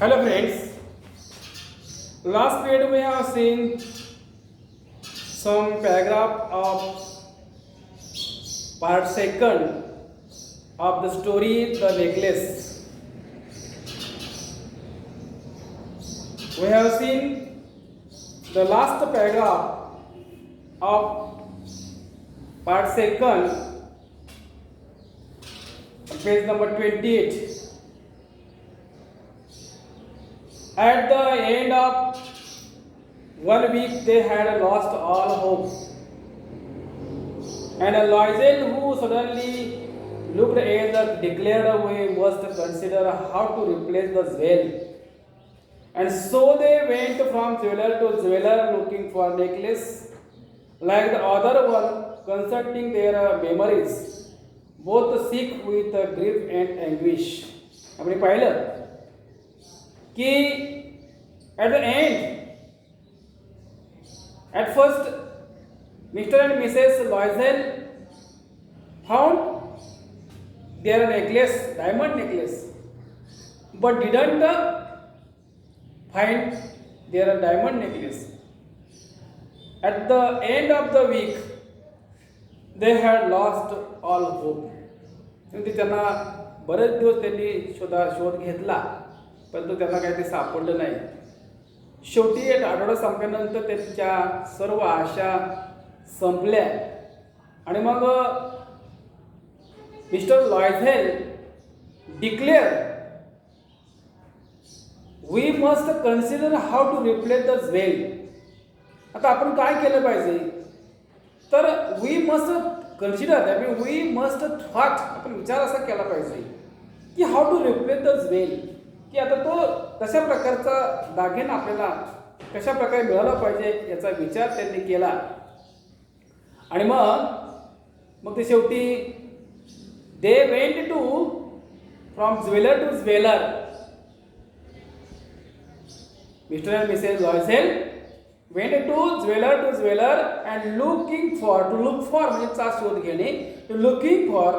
Hello friends, last period we have seen some paragraph of part second of the story The Necklace. We have seen the last paragraph of part second, page number 28. At the end of 1 week, they had lost all hope. And Loisel, who suddenly looked at the declared we must consider how to replace the jewel. And so they went from jeweler to jeweler looking for necklace, like the other one, consulting their memories, both sick with grief and anguish. आपण पाहिलं की at the end, at first, Mr. and Mrs. Loisel found their necklace, diamond necklace, but didn't find their diamond necklace. At the end of the week, they had lost all hope. त्यांना बरेच दिवस त्यांनी शोध घेतला, परंतु त्यांना काही ते सापडलं नाही. शेवटी एक आठवडा संपल्यानंतर त्यांच्या सर्व आशा संपल्या आणि मग mister Loisel declare we must consider how to replace the jewel. आता आपण काय केलं पाहिजे, तर we must consider that mean we must thought, आपण विचार असा केला पाहिजे की how to replace the jewel, की आता तो कशा प्रकारचा दागिना आपल्याला कशा प्रकारे मिळाला पाहिजे याचा विचार त्यांनी केला. आणि मग ते शेवटी they went to from jeweller to jeweller. Mister and missus Loisel went to jeweller and looking for, to look for म्हणजे चा शोध घेणे, to looking for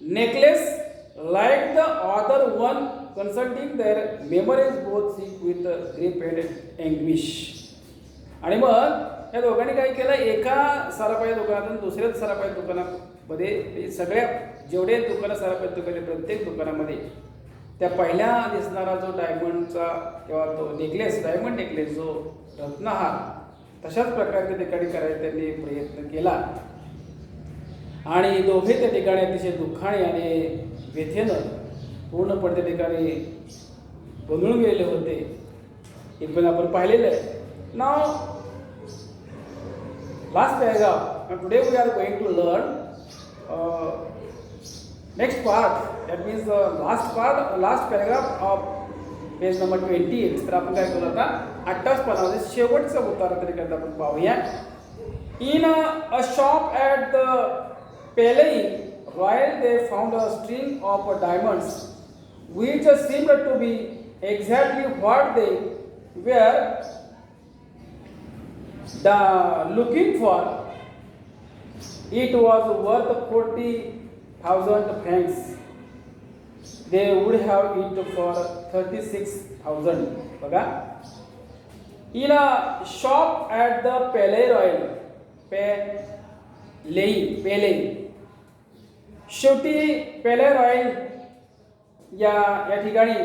necklace like the other one, consulting their memories both sick with grief and anguish. आणि मग या दोघांनी काय केलं, एका सराफाई दुकानातून दुसऱ्या सराफाई दुकानामध्ये, सगळ्या जेवढे दुकानं सराफाई दुकाने प्रत्येक दुकानामध्ये त्या पहिल्या दिसणारा जो डायमंडचा किंवा तो नेकलेस, डायमंड नेकलेस जो रत्नहार, तशाच प्रकारे त्या ठिकाणी करायचा त्यांनी प्रयत्न केला. आणि दोघे त्या ठिकाणी अतिशय दुःखाने आणि व्यथेनं पूर्णपणे त्या ठिकाणी गोंधळून गेलेले होते. हे पण आपण पाहिलेलं आहे. नाव last paragraph, today we are going to learn next part, that means last paragraph of page number 28. तर आपण काय करू आता 28 पानामध्ये शेवटचा उतारा त्या ठिकाणी आपण पाहूया. In a shop at the Palais Royal they found a string of diamonds which seemed to be exactly what they were looking for. It was worth 40,000 francs. They would have it for 36,000. बघा, in a shop at the Palais Royal, Palais. शेवटी पेले royal या ठिकाणी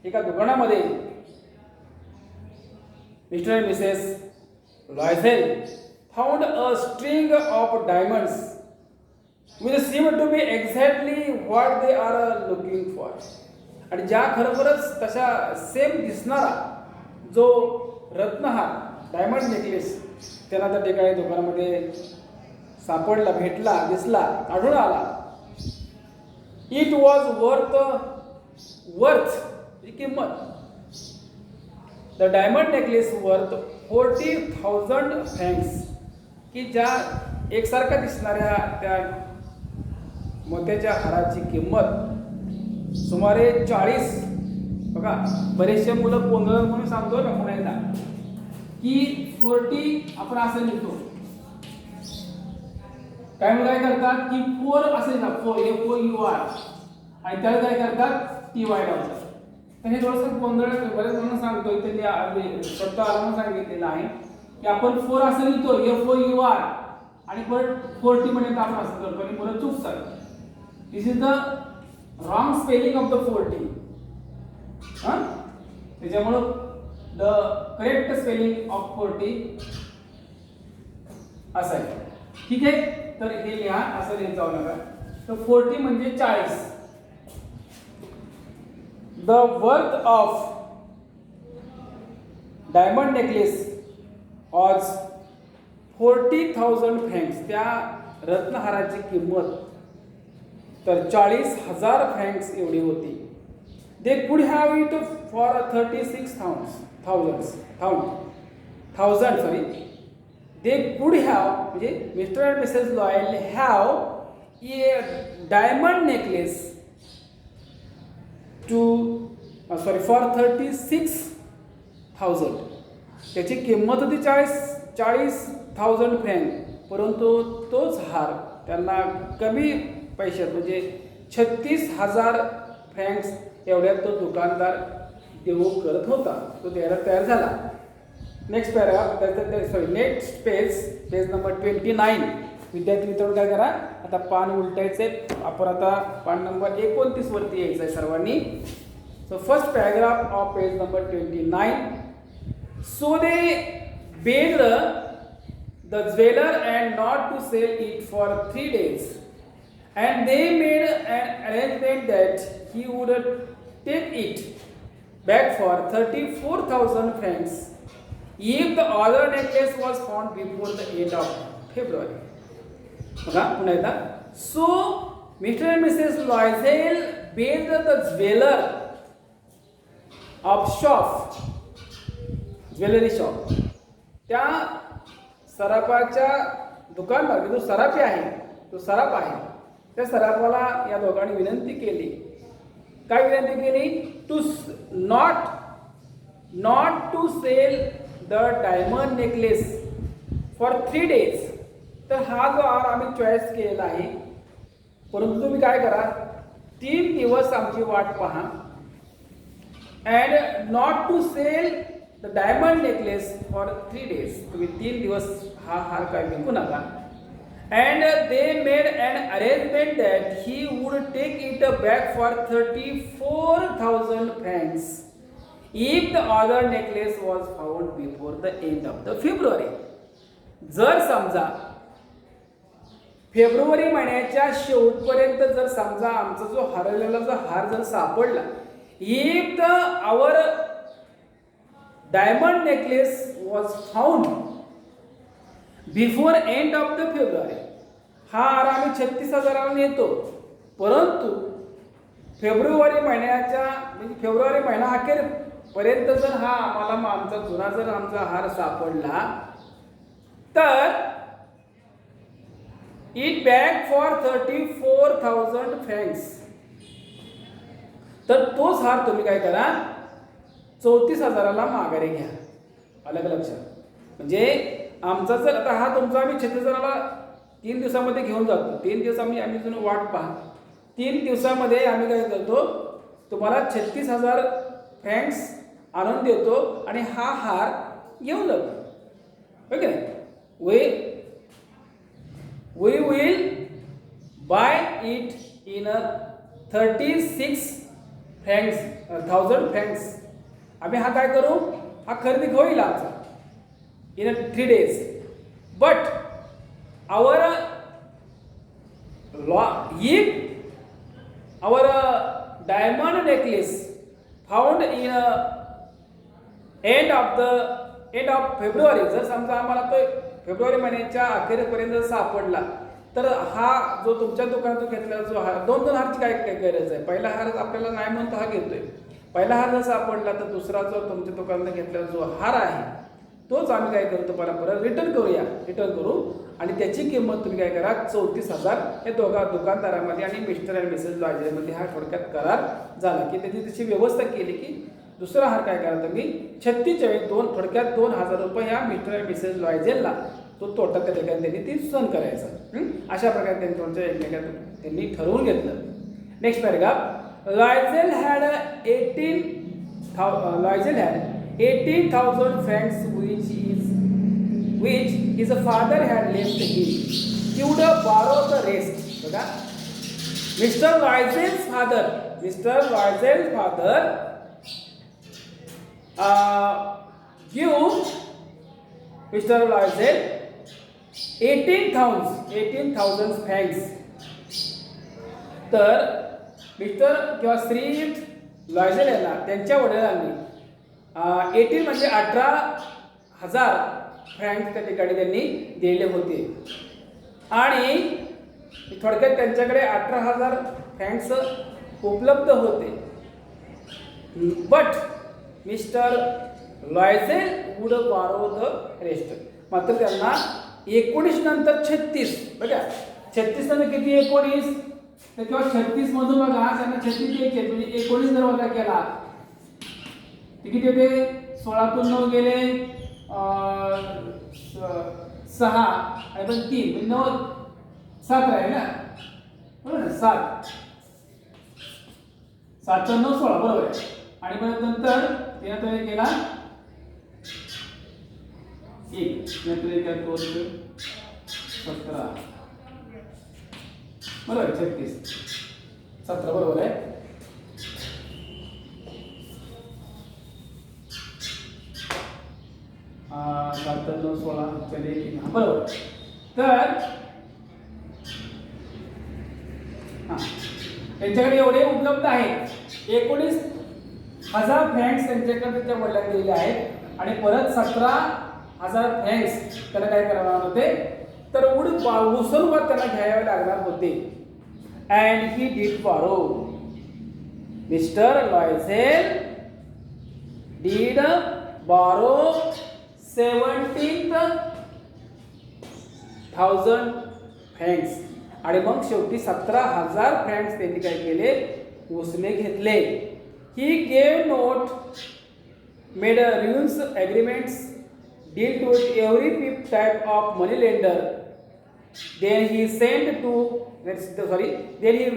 एका दुकानामध्ये mister and missus Loisel found a string of diamonds which seem to be exactly what they are looking for. आणि ज्या खरोखरच तशा सेम दिसणारा जो रत्नहार, डायमंड नेकलेस त्यांना त्या ठिकाणी दुकानामध्ये सापडला, भेटला, दिसला, आढळून आला. इट वॉज वर्थ ही किंमत, the diamond necklace worth 40,000 francs, की ज्या एकसारखा दिसणाऱ्या त्या मोत्याच्या हाराची किंमत सुमारे 40. बघा, बरेचसे मुलं गोंधळ म्हणून सांगतो ना पुन्हा एकदा की 40 आपण असं लिहितो, काय मुलं काय करतात की 4 असे ना, 4 यू आर, आणि त्याला काय करतात टी वाय लावतात. तर हे थोडंसं गोंधळ बरेच म्हणून सांगतोय त्यांनी शब्द आराम सांगितलेला आहे की आपण 4 असं लिहितो FOUR आणि परत 40 म्हणजे आपण असं करतो आणि परत चुकतात. This is the wrong spelling of the 40. त्याच्यामुळं द करेक्ट स्पेलिंग ऑफ 40 असं आहे. ठीक आहे, तर हे लिहा, असं लिहित जाऊ नका. तर 40 म्हणजे 40. The worth of diamond necklace was 40,000 francs. त्या रत्नहाराची किंमत तर 40,000 फ्रँक्स एवढी होती. They could have it for 36,000. Sorry. They could have, म्हणजे Mr. and Mrs. Loyal have a diamond necklace for 36,000. त्याची किंमत होती 40,000 फ्रँक, परंतु तोच हार त्यांना कमी पैशात म्हणजे 36,000 फ्रँक्स एवढ्यात तो दुकानदार देऊ करत होता. तो द्यायला तयार झाला. Next paragraph, next page number 29. विद्यार्थी मित्रांनो काय करा, आता पान उलटायचे. आपण आता पान नंबर 29 वरती यायचं आहे सर्वांनी. So first paragraph of page number 29. So they begged the jeweler and not to sell it for 3 days, and they made an arrangement that he would take it back for 34,000 francs if the other necklace was found before the end of February. So Mr. and Mrs. Loisel begged the jeweler of shop, jewellery shop, त्या सराफाच्या दुकानदार जो सराफी आहे, तो सराफ आहे, त्या सराफाला या दोघांनी विनंती केली. काय विनंती केली? To not to sell the diamond necklace for 3 days. तर हा जो हार आम्ही चॉईस केलेला आहे, परंतु तुम्ही काय करा, 3 दिवस आमची वाट पहा. And not to sell the diamond necklace for 3 days. तुम्ही 3 दिवस हा हार काय विकू नका. And they made an arrangement that he would take it back for 34,000 francs if the other necklace was found before the end of the फेब्रुवारी. जर समजा फेब्रुवारी महिन्याच्या शेवटपर्यंत जर समजा आमचा जो हरवलेला जो हार जर सापडला, if the our diamond necklace was found before end of the February. हा हार आम्ही 36,000 नेतो, परंतु फेब्रुवारी महिन्याच्या म्हणजे फेब्रुवारी महिना अखेर पर्यंत जर हा आम्हाला आमचा जुना जर आमचा हार सापडला तर इट बॅक फॉर 34,000 फ्रँक्स. तर तोच हार तुम्ही काय करा, 34,000ला माघारी घ्या. अलग लक्षात. म्हणजे आमचा जर आता हा तुमचा आम्ही 36,000ला 3 दिवसामध्ये घेऊन जातो. 3 दिवस आम्ही तुम्ही वाट पहा. 3 दिवसामध्ये आम्ही काय करतो, तुम्हाला 36,000 फ्रँक्स आणून देतो आणि हा हार घेऊन जातो. ओके नाही, we will buy it in 36,000 francs. आम्ही हा काय करू, हा खरेदी होईल आमचा in 3 days. But our if our diamond necklace found in end of फेब्रुवारी, जर समजा आम्हाला तो फेब्रुवारी महिन्याच्या अखेरपर्यंत सापडला, तर हा जो तुमच्या दुकानातून घेतलेला जो हार, 2 हारची काय गरज आहे. पहिला हार आपल्याला नाही म्हणतो हा घेतोय. पहिला हार जर सापडला तर दुसरा जो तुमच्या दुकानात घेतलेला जो हार आहे तोच आम्ही काय करतो, परत रिटर्न करू आणि त्याची किंमत तुम्ही काय करा 34,000 हे दोघा दुकानदारामध्ये आणि मिस्टर आणि मिसेस लॉयझेलमध्ये हा थोडक्यात करार झाला की त्यांनी त्याची व्यवस्था केली की दुसरा हार काय करा तुम्ही 36 थोडक्यात 2,000 रुपये ह्या मिस्टर आणि मिसेस लॉयझेलला तो तोटा त्या ठिकाणी त्यांनी ती सहन करायचा. अशा प्रकारे त्यांनी तुमच्या एकमेकात त्यांनी ठरवून घेतलं. Next paragraph. Loisel had 18 Loisel had 18,000 francs which his father had left him. He would have borrowed the rest. बघा, Mr. Loisel's father give Mr. Loisel 18,000 francs. तर मिस्टर किंवा श्री लॉयझेल यांना त्यांच्या वडिलांनी 18 म्हणजे 18,000 फ्रँक्स त्या ठिकाणी त्यांनी दिले होते आणि थोडक्यात त्यांच्याकडे 18,000 फ्रँक्स उपलब्ध होते. But mister Loisel would borrow the rest. मात्र त्यांना 19 नंतर 36, बघा 36 नंतर किती 19 तर किंवा 36 मधून बघा त्यांना 36 एक आहे म्हणजे 19 जर वजा केला तर किती होते 16 तून 9 गेले 6 आणि पण 3 म्हणजे 9 7 आहे ना, बरोबर ना, 7 7 9 16 बरोबर आहे. आणि मग नंतर त्याला तो केला 1 नंतर एक 2 17 बरोबर 36 17 बरोबर आहे. हा 7 9 16 चले बरोबर. तर त्यांच्याकडे एवढे उपलब्ध आहेत 19,000 फ्रँक्स त्यांच्याकडे त्यांच्या वडिलांनी दिलेले आहेत आणि परत 17,000 फ्रँक्स त्याला काय करावं होते तर उसळून त्यांना घ्यावे लागणार होते. And he did borrow. Mister Loisel did borrow 17,000 francs आणि मग शेवटी 17,000 फ्रँक्स त्यांनी काय केले उसने घेतले. He gave note made ruinous agreements dealt with every type of money lender. Then he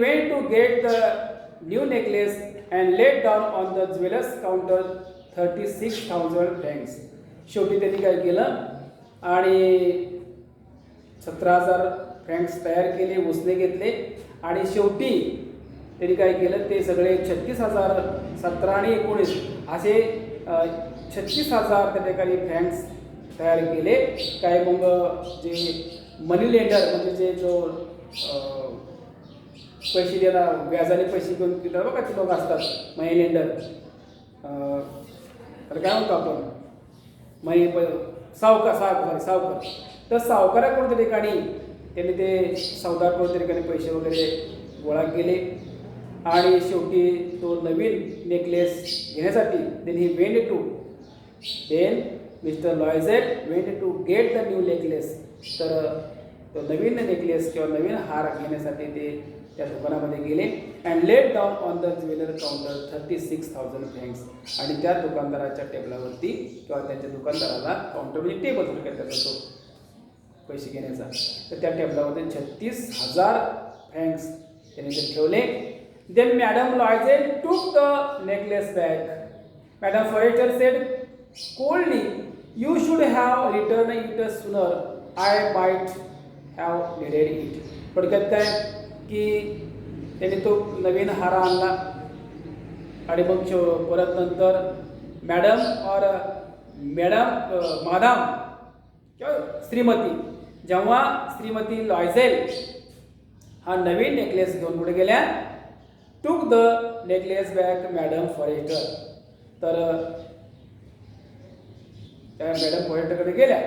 went to get the new necklace and laid down on the jeweler's counter 36,000 francs. शेवटी त्यांनी काय केलं आणि 17,000 फ्रँक्स तयार केले उसने घेतले आणि शेवटी त्यांनी काय केलं ते सगळे 36,000 17 आणि 19 असे 36,000 त्या ठिकाणी फ्रँक्स तयार केले. काय मग जे मनी लेंडर म्हणजे जे जो पैसे द्यायला व्याजाने पैसे घेऊन देतात बघा ते लोक असतात मनी लेंडर, तर काय म्हणतो आपण सावकार. तर सावकाराकडून त्या ठिकाणी त्यांनी ते सौदाकडून त्या ठिकाणी पैसे वगैरे गोळा केले आणि शेवटी तो नवीन नेकलेस घेण्यासाठी mister Loisel went to get the new necklace. तर तो नवीन नेकलेस किंवा नवीन हार घेण्यासाठी ते त्या दुकानामध्ये गेले. And let down on the jeweller counter 36,000 francs आणि त्या दुकानदाराच्या टेबलावरती किंवा त्यांच्या दुकानदाराला काउंटर म्हणजे टेबल होतं त्याचा तो पैसे घेण्याचा, तर त्या टेबलावरती 36,000 फ्रँक्स त्यांनी ते ठेवले. Then madam Loisel took the necklace back. Madam forester said coldly, you should have returned it sooner. I might have needed it. थोडक्यात काय की त्यांनी तो नवीन हार आणला आणि मग परत नंतर मॅडम किंवा श्रीमती, जेव्हा श्रीमती लॉयझेल हा नवीन नेकलेस घेऊन पुढे गेल्या, took the necklace back madam Forrester. तर त्या मॅडम फॉरेस्टरकडे गेल्या.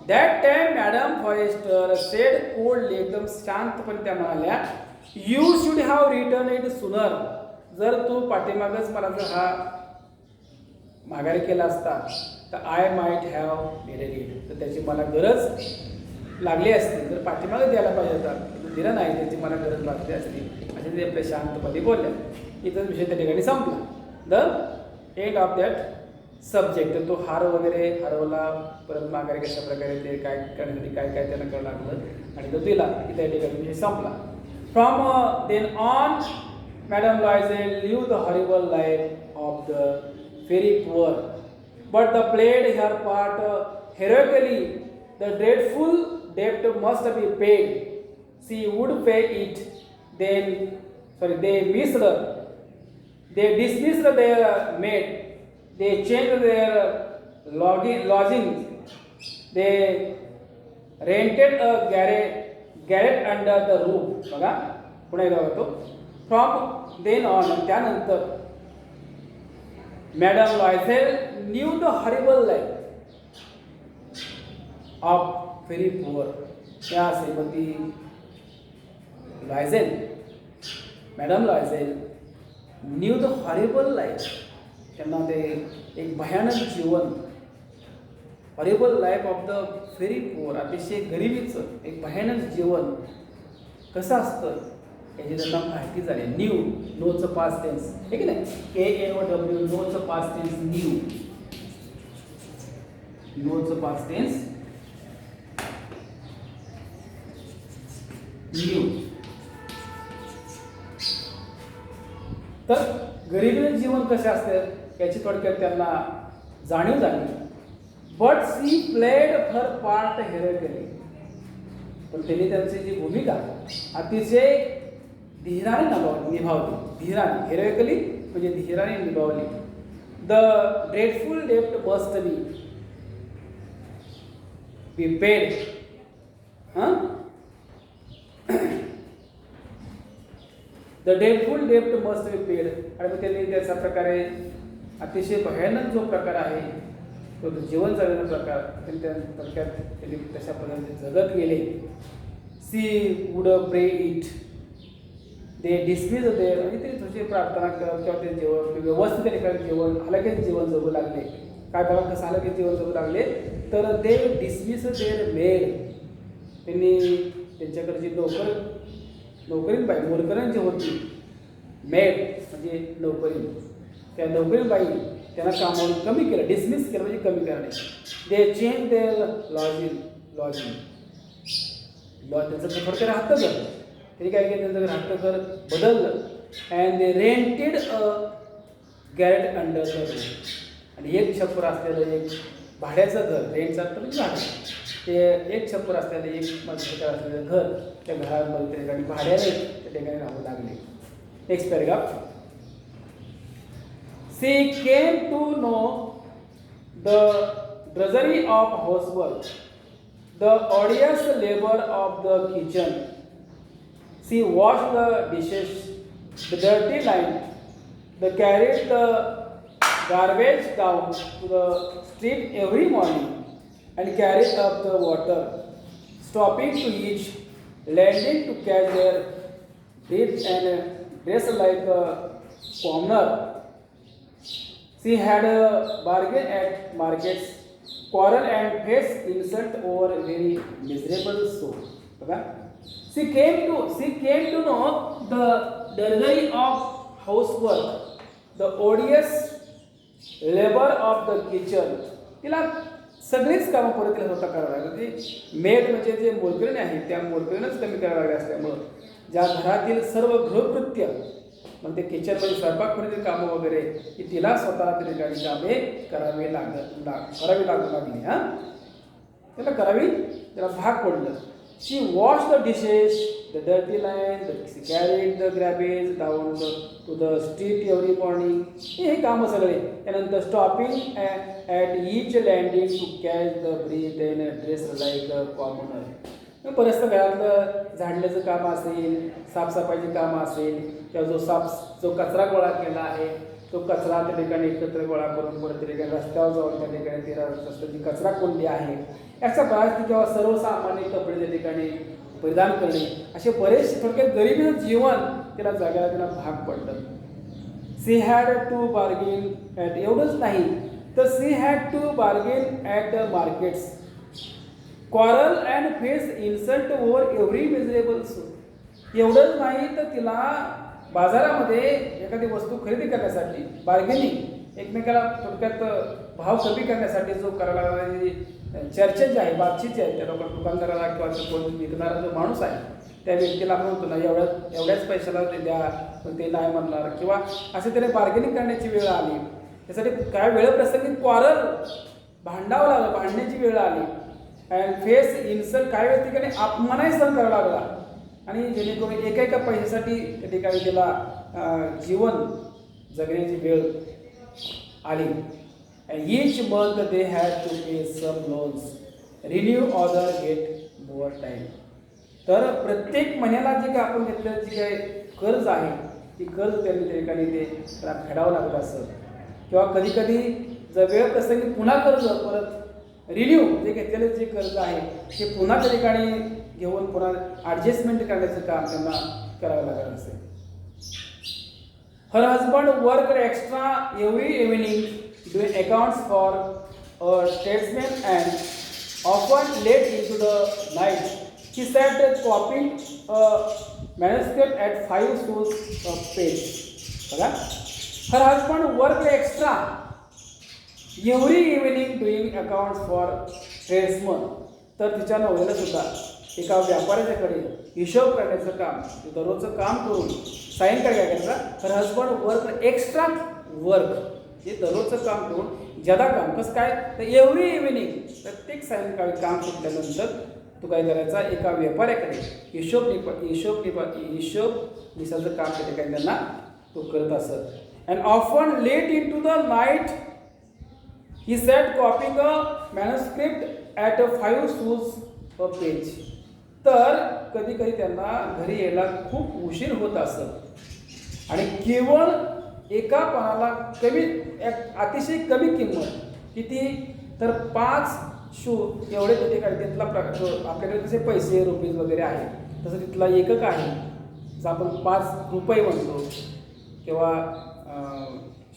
That time madam forester said coldly, एकदम शांतपणे त्या म्हणाल्या, you should have return it sooner. जर तू पाठीमागच मला जर हा माघारी केला असता तर I might have needed it, तर त्याची मला गरज लागली असती. जर पाठीमागे द्यायला पाहिजे होता दिला नाही, त्याची मला गरज लागली असती असे ते आपल्या शांतपणे बोलल्या. इथं विषय त्या ठिकाणी संपला. The end of that subject. तो हार वगैरे हरवला, परत माघारी कशा प्रकारे ते काय करण्यासाठी काय काय त्यांना करावं लागलं आणि तो दिला की त्या ठिकाणी विषय संपला. From then on madam Loisel live the horrible life of the very poor. But the played her part heroically. The dreadful debt must be paid. She would pay it. They missed her. They dismissed their maid. They changed their lodgings. They rented a garret under the roof. बघा पुन्हा एकदा होतो. From then on, त्यानंतर Madame Loisel knew the horrible life of very poor. या Shrimati Loisel, Madame Loisel knew the horrible life. त्यांना ते एक भयानक जीवन, horrible life of the very poor, अतिशय गरिबीचं एक भयानक जीवन कसं असतं याची त्यांना माहिती झाली. न्यू, नोचं पास्ट टेन्स आहे की नाही, KNOW, नोचं पास्ट टेन्स न्यू, नोचं पास्ट टेन्स न्यू. तर गरिबीचं जीवन कसं असतं याची थोडक्यात त्यांना जाणीव झाली. But she played her part heroically. पण त्यांनी त्यांची जी भूमिका अतिशय धीराने निभावली. धीराने, हेरोइकली म्हणजे धीराने निभावली. द ड्रेडफुल डेप्ट must be paid. The dreadful डेप्ट मस्ट बी पेड. आणि मग त्यांनी त्याच्या प्रकारे अतिशय भयानक जो प्रकार आहे तो जीवन जगण्याचा प्रकार त्यांनी तशा पद्धतीने जगत गेले. She would pray it. They dismiss their. आणि ते तुझी प्रार्थना करत किंवा ते जेवण व्यवस्थित ठिकाणी जेवण हलकेच जीवन जगू लागले. काय बघा कसं हलकेच जीवन जगू लागले तर दे डिसमिस देअर मेड. त्यांनी त्यांच्याकडे जी नोकरीन बाई मोलकरीण जी होती, मेड म्हणजे नोकरीण, त्या नोकरीन बाई त्यांना कामावरून कमी केलं, डिसमिस केलं म्हणजे कमी करणे. दे चेंज देअर लॉजिंग. त्यांचं थोडक्यात राहतं घर, त्यांनी काय केलं त्यांचं राहतं घर बदललं. And they rented a garret under the roof. आणि एक छप्पर असलेलं एक भाड्याचं घर, रेंटचं अर्थ म्हणजे भाडं, ते एक छप्पर असलेलं एक मजबूत असलेलं घर त्या घरामध्ये त्या ठिकाणी भाड्याने त्या ठिकाणी राहू लागले. Next paragraph. She came to know the drudgery of housework, the odious labor of the kitchen. She washed the dishes, the dirty line, carried the garbage down to the street every morning, and carried up the water, stopping to each, landing to catch their breath and dress like a commoner. She had a bargain at markets, quarrel and face insult over very miserable soul. Okay? She came to know the drudgery of housework, the odious labor of the kitchen. तिला सगळीच कामं परत तिला स्वतः करावं लागली. ती made म्हणजे जे मोलकरीण आहे त्या मोलकरीणच कमी करावं लागले असल्यामुळं ज्या घरातील सर्व गृहकृत्य मग ते किचनमध्ये स्वयंपाकखोरीतील कामं वगैरे की तिला स्वतःला त्या ठिकाणी कामे करावी लागू लागली. त्याला त्याला भाग पडलं. She wash the dishes, the dirty linen, she carried the garbage down to the street every morning. हे कामं सगळे. त्यानंतर stopping at each landing to catch the breath and dress like a commoner. बरंचसं घरातलं झाडण्याचं काम असेल, साफसफाईची कामं असेल किंवा जो कचरा गोळा केला आहे तो कचरा त्या ठिकाणी एकत्र गोळा करून परत त्या ठिकाणी रस्त्यावर जाऊन त्या ठिकाणी ती जी कचरा कोंडी आहे याचा बराच किंवा सर्वसामान्य कपडे त्या ठिकाणी परिधान करणे असे बरेच थोडक्यात गरिबीचं जीवन तिला जगायला तिला भाग पडलं. She had to bargain at, एवढंच नाही तर she had to bargain at the markets, quarrel and face insult over every miserable soul. एवढंच नाही तर तिला बाजारामध्ये एखादी वस्तू खरेदी करण्यासाठी बार्गेनिंग, एकमेकाला थोडक्यात भाव कमी करण्यासाठी जो करायला लागणारी चर्चा जी आहे, बातचीत जी आहे, त्या लोकांना दुकानदाराला किंवा कोण विकणारा जो माणूस आहे त्या व्यक्तीला आपण म्हणतो ना एवढ्याच पैशाला ते द्या, पण ते नाही म्हणणार किंवा असे त्याने बार्गेनिंग करण्याची वेळ आली त्यासाठी काय वेळप्रसंगी क्वारल भांडावं लागलं, भांडण्याची वेळ आली. अँड फेस इन्सल्ट, काही वेळ ठिकाणी अपमानही सहन करावा लागला. आणि जेणेकरून एका पैशासाठी त्या ठिकाणी त्याला जीवन जगण्याची वेळ आली. Each month they had to pay some loans, renew order get more time. तर प्रत्येक महिन्याला जे काय आपण घेतलेलं जे काही कर्ज आहे ती कर्ज त्यांनी त्या ठिकाणी ते त्याला फेडावं लागलं असं. किंवा कधी कधी जर वेळ प्रसंगी पुन्हा कर्ज परत रिन्यू जे घेतलेलं जे कर्ज आहे ते पुन्हा त्या ठिकाणी घेऊन पुन्हा ॲडजस्टमेंट करण्याचं काम त्यांना करावं लागलं असेल. Her husband work extra every evening doing accounts for a statesman and often late into the night. He sat copying a manuscript at 5 sous a page. बघा, her husband worked extra every evening doing accounts for tradesmen. तर तिच्या नवऱ्याला सुद्धा एका व्यापाऱ्याच्याकडे हिशोब करण्याचं काम, दररोजचं काम करून सायंकाळी काय करायचं, हर हजबंड वर्क एक्स्ट्रा वर्क, हे दररोजचं काम करून ज्यादा काम कसं काय तर एव्हरी इव्हिनिंग प्रत्येक सायंकाळी काम सुटल्यानंतर तो काय करायचा, एका व्यापाऱ्याकडे हिशोब निसाचं काम त्या ठिकाणी त्यांना तो करत असत. And often late into the night he sat copying a manuscript at 5 sous a page. तर कधी कधी त्यांना घरी यायला खूप उशीर होत असत आणि केवळ एका पानाला अतिशय कमी किंमत किती तर 5 शू एवढे त्या ठिकाणी तिथला आपल्याकडे कसे पैसे रुपीज वगैरे आहे तसं तिथला एकक आहे. जसं आपण 5 रुपये म्हणतो किंवा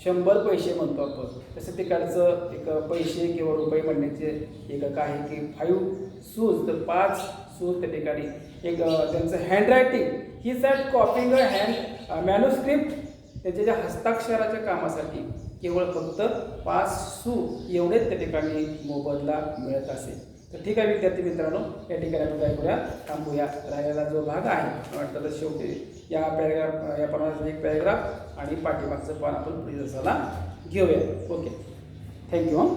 100 पैसे म्हणतो आपण, तसं तिकडचं एक पैसे किंवा रुपये म्हणण्याचे एकक आहे की 5 सूज. तर 5 सूज त्या ठिकाणी एक त्यांचं handwriting he sat copying hand manuscript, त्याच्या ज्या हस्ताक्षराच्या कामासाठी केवळ फक्त 5 सू एवढेच त्या ठिकाणी मोबदला मिळत असेल. तर ठीक आहे विद्यार्थी मित्रांनो, या ठिकाणी आपण काय करूया, थांबूया. राहिलेला जो भाग आहे वाटतं तर शेवटी या पॅरेग्राफ या पानाचा एक पॅरेग्राफ आणि पाठीमागचं पान आपण पुढे जसाला घेऊया. Okay, thank you.